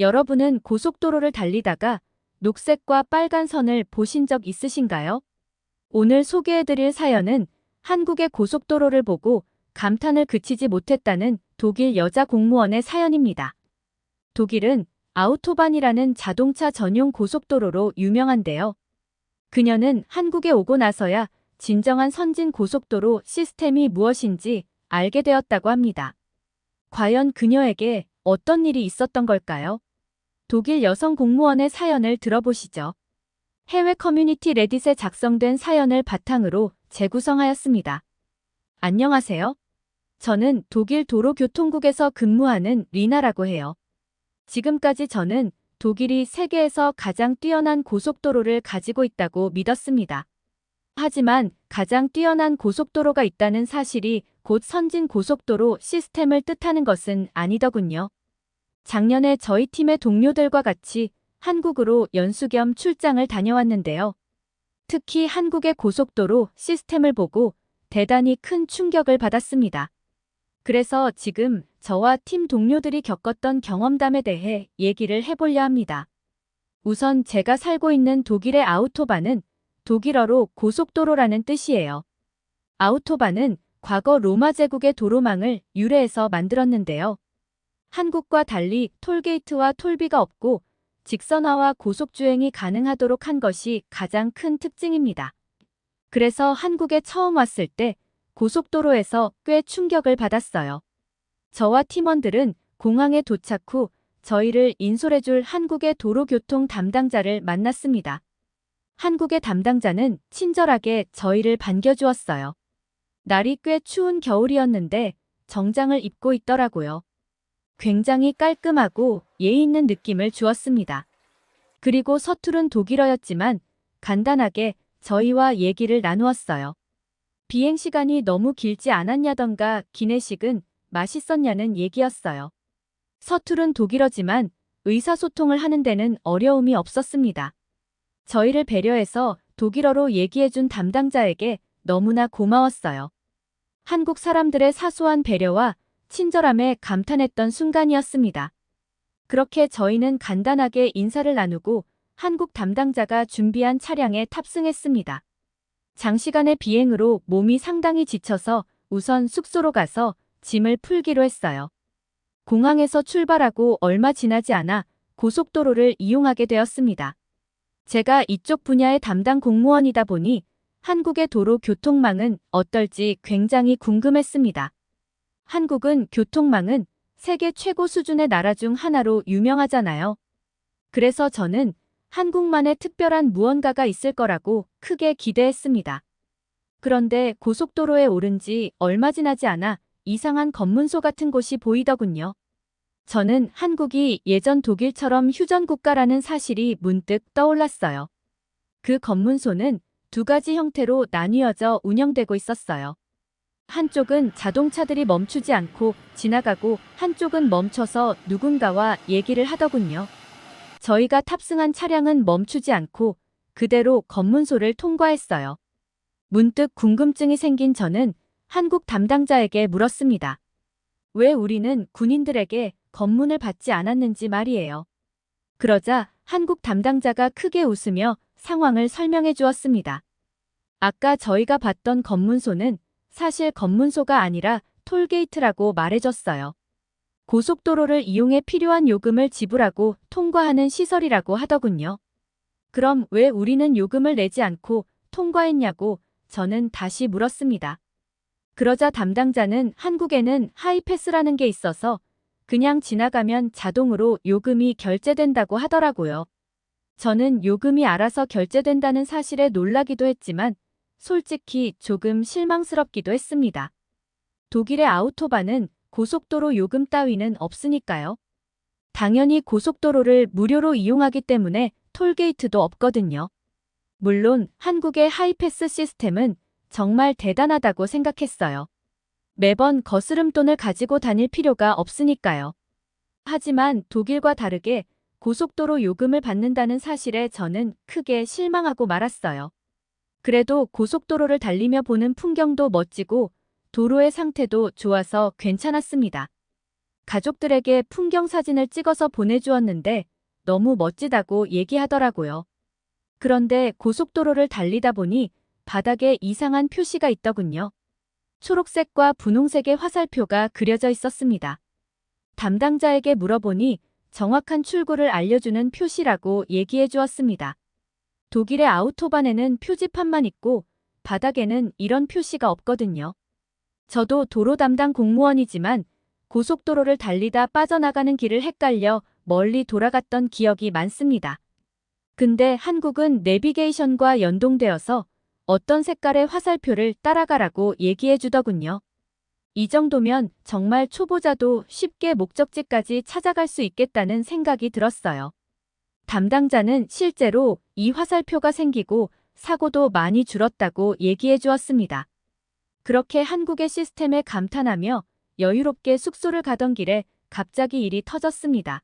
여러분은 고속도로를 달리다가 녹색과 빨간 선을 보신 적 있으신가요? 오늘 소개해드릴 사연은 한국의 고속도로를 보고 감탄을 그치지 못했다는 독일 여자 공무원의 사연입니다. 독일은 아우토반이라는 자동차 전용 고속도로로 유명한데요. 그녀는 한국에 오고 나서야 진정한 선진 고속도로 시스템이 무엇인지 알게 되었다고 합니다. 과연 그녀에게 어떤 일이 있었던 걸까요? 독일 여성 공무원의 사연을 들어보시죠. 해외 커뮤니티 레딧에 작성된 사연을 바탕으로 재구성하였습니다. 안녕하세요. 저는 독일 도로교통국에서 근무하는 리나라고 해요. 지금까지 저는 독일이 세계에서 가장 뛰어난 고속도로를 가지고 있다고 믿었습니다. 하지만 가장 뛰어난 고속도로가 있다는 사실이 곧 선진 고속도로 시스템을 뜻하는 것은 아니더군요. 작년에 저희 팀의 동료들과 같이 한국으로 연수 겸 출장을 다녀왔는데요. 특히 한국의 고속도로 시스템을 보고 대단히 큰 충격을 받았습니다. 그래서 지금 저와 팀 동료들이 겪었던 경험담에 대해 얘기를 해보려 합니다. 우선 제가 살고 있는 독일의 아우토반은 독일어로 고속도로라는 뜻이에요. 아우토반은 과거 로마 제국의 도로망을 유래해서 만들었는데요. 한국과 달리 톨게이트와 톨비가 없고 직선화와 고속주행이 가능하도록 한 것이 가장 큰 특징입니다. 그래서 한국에 처음 왔을 때 고속도로에서 꽤 충격을 받았어요. 저와 팀원들은 공항에 도착 후 저희를 인솔해줄 한국의 도로교통 담당자를 만났습니다. 한국의 담당자는 친절하게 저희를 반겨주었어요. 날이 꽤 추운 겨울이었는데 정장을 입고 있더라고요. 굉장히 깔끔하고 예의 있는 느낌을 주었습니다. 그리고 서투른 독일어였지만 간단하게 저희와 얘기를 나누었어요. 비행시간이 너무 길지 않았냐던가 기내식은 맛있었냐는 얘기였어요. 서투른 독일어지만 의사소통을 하는 데는 어려움이 없었습니다. 저희를 배려해서 독일어로 얘기해준 담당자에게 너무나 고마웠어요. 한국 사람들의 사소한 배려와 친절함에 감탄했던 순간이었습니다. 그렇게 저희는 간단하게 인사를 나누고 한국 담당자가 준비한 차량에 탑승했습니다. 장시간의 비행으로 몸이 상당히 지쳐서 우선 숙소로 가서 짐을 풀기로 했어요. 공항에서 출발하고 얼마 지나지 않아 고속도로를 이용하게 되었습니다. 제가 이쪽 분야의 담당 공무원이다 보니 한국의 도로 교통망은 어떨지 굉장히 궁금했습니다. 한국은 교통망은 세계 최고 수준의 나라 중 하나로 유명하잖아요. 그래서 저는 한국만의 특별한 무언가가 있을 거라고 크게 기대했습니다. 그런데 고속도로에 오른 지 얼마 지나지 않아 이상한 검문소 같은 곳이 보이더군요. 저는 한국이 예전 독일처럼 휴전국가라는 사실이 문득 떠올랐어요. 그 검문소는 두 가지 형태로 나뉘어져 운영되고 있었어요. 한쪽은 자동차들이 멈추지 않고 지나가고 한쪽은 멈춰서 누군가와 얘기를 하더군요. 저희가 탑승한 차량은 멈추지 않고 그대로 검문소를 통과했어요. 문득 궁금증이 생긴 저는 한국 담당자에게 물었습니다. 왜 우리는 군인들에게 검문을 받지 않았는지 말이에요. 그러자 한국 담당자가 크게 웃으며 상황을 설명해 주었습니다. 아까 저희가 봤던 검문소는 사실 검문소가 아니라 톨게이트라고 말해줬어요. 고속도로를 이용해 필요한 요금을 지불하고 통과하는 시설이라고 하더군요. 그럼 왜 우리는 요금을 내지 않고 통과했냐고 저는 다시 물었습니다. 그러자 담당자는 한국에는 하이패스라는 게 있어서 그냥 지나가면 자동으로 요금이 결제된다고 하더라고요. 저는 요금이 알아서 결제된다는 사실에 놀라기도 했지만 솔직히 조금 실망스럽기도 했습니다. 독일의 아우토반은 고속도로 요금 따위는 없으니까요. 당연히 고속도로를 무료로 이용하기 때문에 톨게이트도 없거든요. 물론 한국의 하이패스 시스템은 정말 대단하다고 생각했어요. 매번 거스름돈을 가지고 다닐 필요가 없으니까요. 하지만 독일과 다르게 고속도로 요금을 받는다는 사실에 저는 크게 실망하고 말았어요. 그래도 고속도로를 달리며 보는 풍경도 멋지고 도로의 상태도 좋아서 괜찮았습니다. 가족들에게 풍경 사진을 찍어서 보내주었는데 너무 멋지다고 얘기하더라고요. 그런데 고속도로를 달리다 보니 바닥에 이상한 표시가 있더군요. 초록색과 분홍색의 화살표가 그려져 있었습니다. 담당자에게 물어보니 정확한 출구를 알려주는 표시라고 얘기해 주었습니다. 독일의 아우토반에는 표지판만 있고 바닥에는 이런 표시가 없거든요. 저도 도로 담당 공무원이지만 고속도로를 달리다 빠져나가는 길을 헷갈려 멀리 돌아갔던 기억이 많습니다. 근데 한국은 내비게이션과 연동되어서 어떤 색깔의 화살표를 따라가라고 얘기해 주더군요. 이 정도면 정말 초보자도 쉽게 목적지까지 찾아갈 수 있겠다는 생각이 들었어요. 담당자는 실제로 이 화살표가 생기고 사고도 많이 줄었다고 얘기해 주었습니다. 그렇게 한국의 시스템에 감탄하며 여유롭게 숙소를 가던 길에 갑자기 일이 터졌습니다.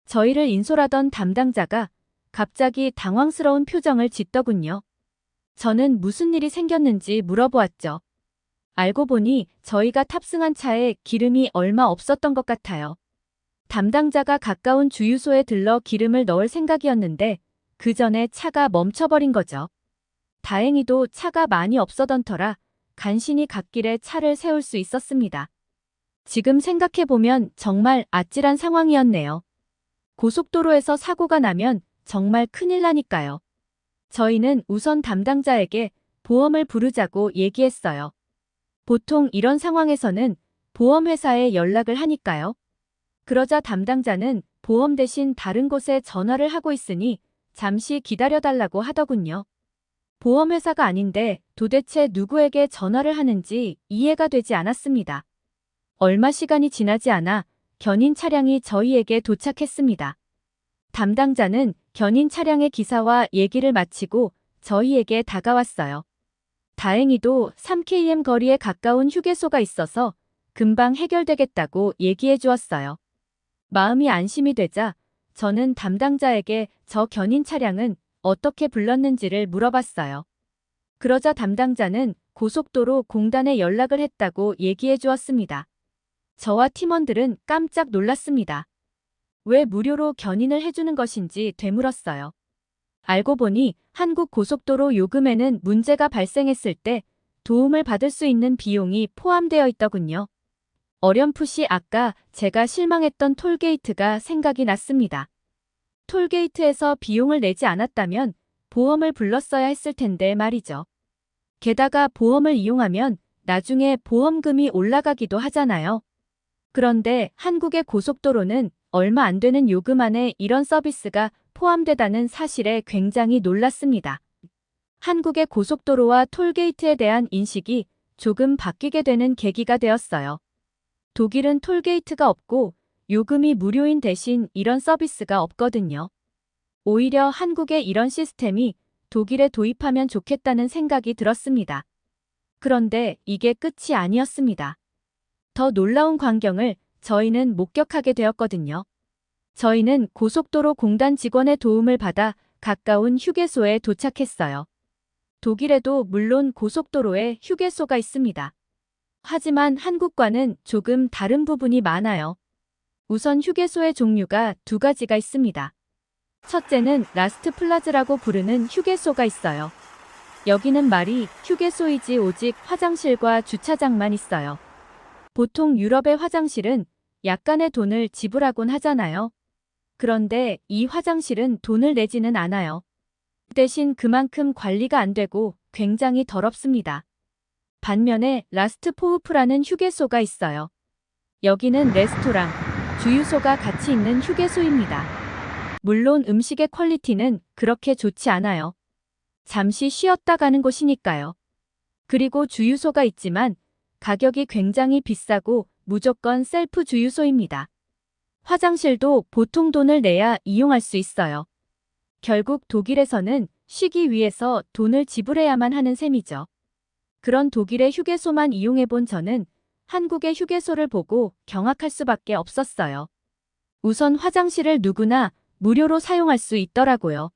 저희를 인솔하던 담당자가 갑자기 당황스러운 표정을 짓더군요. 저는 무슨 일이 생겼는지 물어보았죠. 알고 보니 저희가 탑승한 차에 기름이 얼마 없었던 것 같아요. 담당자가 가까운 주유소에 들러 기름을 넣을 생각이었는데 그 전에 차가 멈춰버린 거죠. 다행히도 차가 많이 없어던 터라 간신히 갓길에 차를 세울 수 있었습니다. 지금 생각해보면 정말 아찔한 상황이었네요. 고속도로에서 사고가 나면 정말 큰일 나니까요. 저희는 우선 담당자에게 보험을 부르자고 얘기했어요. 보통 이런 상황에서는 보험회사에 연락을 하니까요. 그러자 담당자는 보험 대신 다른 곳에 전화를 하고 있으니 잠시 기다려달라고 하더군요. 보험회사가 아닌데 도대체 누구에게 전화를 하는지 이해가 되지 않았습니다. 얼마 시간이 지나지 않아 견인 차량이 저희에게 도착했습니다. 담당자는 견인 차량의 기사와 얘기를 마치고 저희에게 다가왔어요. 다행히도 3km 거리에 가까운 휴게소가 있어서 금방 해결되겠다고 얘기해 주었어요. 마음이 안심이 되자 저는 담당자에게 저 견인 차량은 어떻게 불렀는지를 물어봤어요. 그러자 담당자는 고속도로 공단에 연락을 했다고 얘기해 주었습니다. 저와 팀원들은 깜짝 놀랐습니다. 왜 무료로 견인을 해주는 것인지 되물었어요. 알고 보니 한국 고속도로 요금에는 문제가 발생했을 때 도움을 받을 수 있는 비용이 포함되어 있더군요. 어렴풋이 아까 제가 실망했던 톨게이트가 생각이 났습니다. 톨게이트에서 비용을 내지 않았다면 보험을 불렀어야 했을 텐데 말이죠. 게다가 보험을 이용하면 나중에 보험금이 올라가기도 하잖아요. 그런데 한국의 고속도로는 얼마 안 되는 요금 안에 이런 서비스가 포함되다는 사실에 굉장히 놀랐습니다. 한국의 고속도로와 톨게이트에 대한 인식이 조금 바뀌게 되는 계기가 되었어요. 독일은 톨게이트가 없고 요금이 무료인 대신 이런 서비스가 없거든요. 오히려 한국의 이런 시스템이 독일에 도입하면 좋겠다는 생각이 들었습니다. 그런데 이게 끝이 아니었습니다. 더 놀라운 광경을 저희는 목격하게 되었거든요. 저희는 고속도로 공단 직원의 도움을 받아 가까운 휴게소에 도착했어요. 독일에도 물론 고속도로에 휴게소가 있습니다. 하지만 한국과는 조금 다른 부분이 많아요. 우선 휴게소의 종류가 두 가지가 있습니다. 첫째는 라스트 플라즈라고 부르는 휴게소가 있어요. 여기는 말이 휴게소이지 오직 화장실과 주차장만 있어요. 보통 유럽의 화장실은 약간의 돈을 지불하곤 하잖아요. 그런데 이 화장실은 돈을 내지는 않아요. 대신 그만큼 관리가 안 되고 굉장히 더럽습니다. 반면에 라스트 포우프라는 휴게소가 있어요. 여기는 레스토랑, 주유소가 같이 있는 휴게소입니다. 물론 음식의 퀄리티는 그렇게 좋지 않아요. 잠시 쉬었다 가는 곳이니까요. 그리고 주유소가 있지만 가격이 굉장히 비싸고 무조건 셀프 주유소입니다. 화장실도 보통 돈을 내야 이용할 수 있어요. 결국 독일에서는 쉬기 위해서 돈을 지불해야만 하는 셈이죠. 그런 독일의 휴게소만 이용해본 저는 한국의 휴게소를 보고 경악할 수밖에 없었어요. 우선 화장실을 누구나 무료로 사용할 수 있더라고요.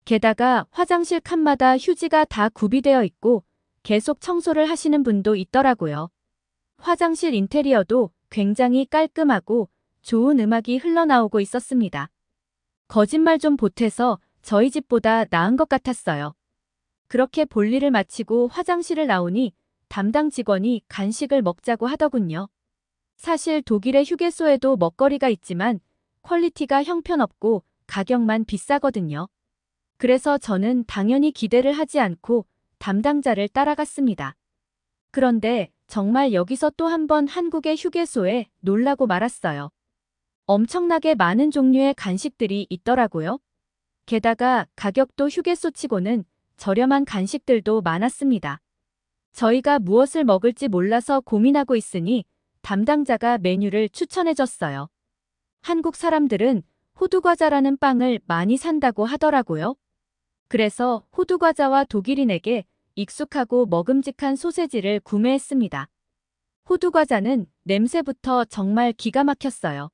게다가 화장실 칸마다 휴지가 다 구비되어 있고 계속 청소를 하시는 분도 있더라고요. 화장실 인테리어도 굉장히 깔끔하고 좋은 음악이 흘러나오고 있었습니다. 거짓말 좀 보태서 저희 집보다 나은 것 같았어요. 그렇게 볼일을 마치고 화장실을 나오니 담당 직원이 간식을 먹자고 하더군요. 사실 독일의 휴게소에도 먹거리가 있지만 퀄리티가 형편없고 가격만 비싸거든요. 그래서 저는 당연히 기대를 하지 않고 담당자를 따라갔습니다. 그런데 정말 여기서 또 한 번 한국의 휴게소에 놀라고 말았어요. 엄청나게 많은 종류의 간식들이 있더라고요. 게다가 가격도 휴게소치고는 저렴한 간식들도 많았습니다. 저희가 무엇을 먹을지 몰라서 고민하고 있으니 담당자가 메뉴를 추천해줬어요. 한국 사람들은 호두과자라는 빵을 많이 산다고 하더라고요. 그래서 호두과자와 독일인에게 익숙하고 먹음직한 소세지를 구매했습니다. 호두과자는 냄새부터 정말 기가 막혔어요.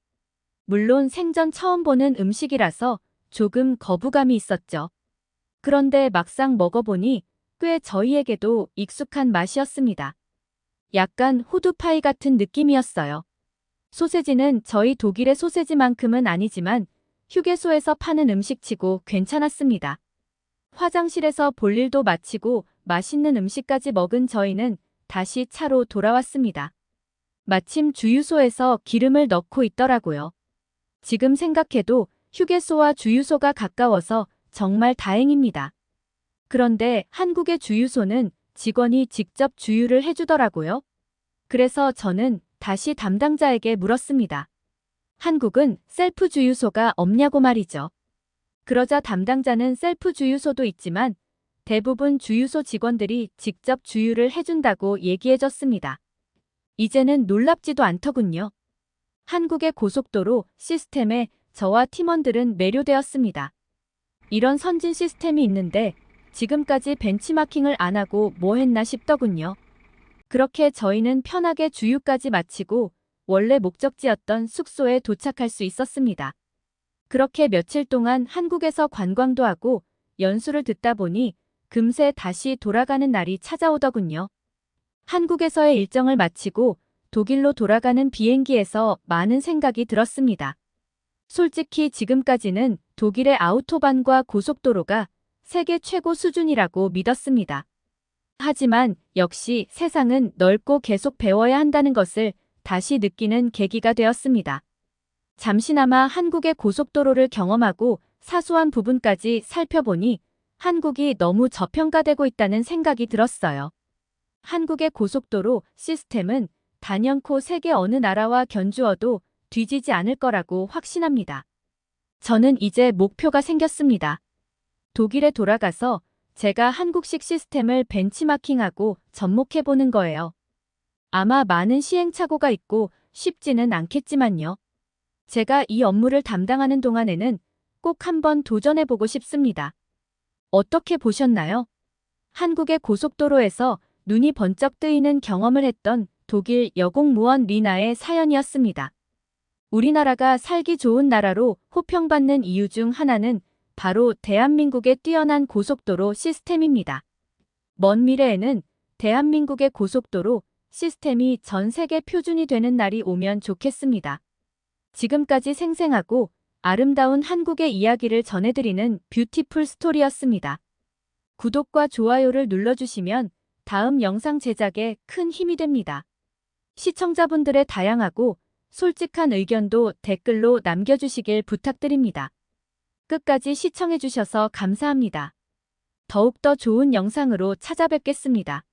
물론 생전 처음 보는 음식이라서 조금 거부감이 있었죠. 그런데 막상 먹어보니 꽤 저희에게도 익숙한 맛이었습니다. 약간 호두파이 같은 느낌이었어요. 소세지는 저희 독일의 소세지만큼은 아니지만 휴게소에서 파는 음식치고 괜찮았습니다. 화장실에서 볼일도 마치고 맛있는 음식까지 먹은 저희는 다시 차로 돌아왔습니다. 마침 주유소에서 기름을 넣고 있더라고요. 지금 생각해도 휴게소와 주유소가 가까워서 정말 다행입니다. 그런데 한국의 주유소는 직원이 직접 주유를 해주더라고요. 그래서 저는 다시 담당자에게 물었습니다. 한국은 셀프 주유소가 없냐고 말이죠. 그러자 담당자는 셀프 주유소도 있지만 대부분 주유소 직원들이 직접 주유를 해준다고 얘기해줬습니다. 이제는 놀랍지도 않더군요. 한국의 고속도로 시스템에 저와 팀원들은 매료되었습니다. 이런 선진 시스템이 있는데 지금까지 벤치마킹을 안 하고 뭐 했나 싶더군요. 그렇게 저희는 편하게 주유까지 마치고 원래 목적지였던 숙소에 도착할 수 있었습니다. 그렇게 며칠 동안 한국에서 관광도 하고 연수를 듣다 보니 금세 다시 돌아가는 날이 찾아오더군요. 한국에서의 일정을 마치고 독일로 돌아가는 비행기에서 많은 생각이 들었습니다. 솔직히 지금까지는 독일의 아우토반과 고속도로가 세계 최고 수준이라고 믿었습니다. 하지만 역시 세상은 넓고 계속 배워야 한다는 것을 다시 느끼는 계기가 되었습니다. 잠시나마 한국의 고속도로를 경험하고 사소한 부분까지 살펴보니 한국이 너무 저평가되고 있다는 생각이 들었어요. 한국의 고속도로 시스템은 단연코 세계 어느 나라와 견주어도 뒤지지 않을 거라고 확신합니다. 저는 이제 목표가 생겼습니다. 독일에 돌아가서 제가 한국식 시스템을 벤치마킹하고 접목해보는 거예요. 아마 많은 시행착오가 있고 쉽지는 않겠지만요. 제가 이 업무를 담당하는 동안에는 꼭 한번 도전해보고 싶습니다. 어떻게 보셨나요? 한국의 고속도로에서 눈이 번쩍 뜨이는 경험을 했던 독일 여공무원 리나의 사연이었습니다. 우리나라가 살기 좋은 나라로 호평받는 이유 중 하나는 바로 대한민국의 뛰어난 고속도로 시스템입니다. 먼 미래에는 대한민국의 고속도로 시스템이 전 세계 표준이 되는 날이 오면 좋겠습니다. 지금까지 생생하고 아름다운 한국의 이야기를 전해드리는 뷰티풀 스토리였습니다. 구독과 좋아요를 눌러주시면 다음 영상 제작에 큰 힘이 됩니다. 시청자분들의 다양하고 솔직한 의견도 댓글로 남겨주시길 부탁드립니다. 끝까지 시청해주셔서 감사합니다. 더욱더 좋은 영상으로 찾아뵙겠습니다.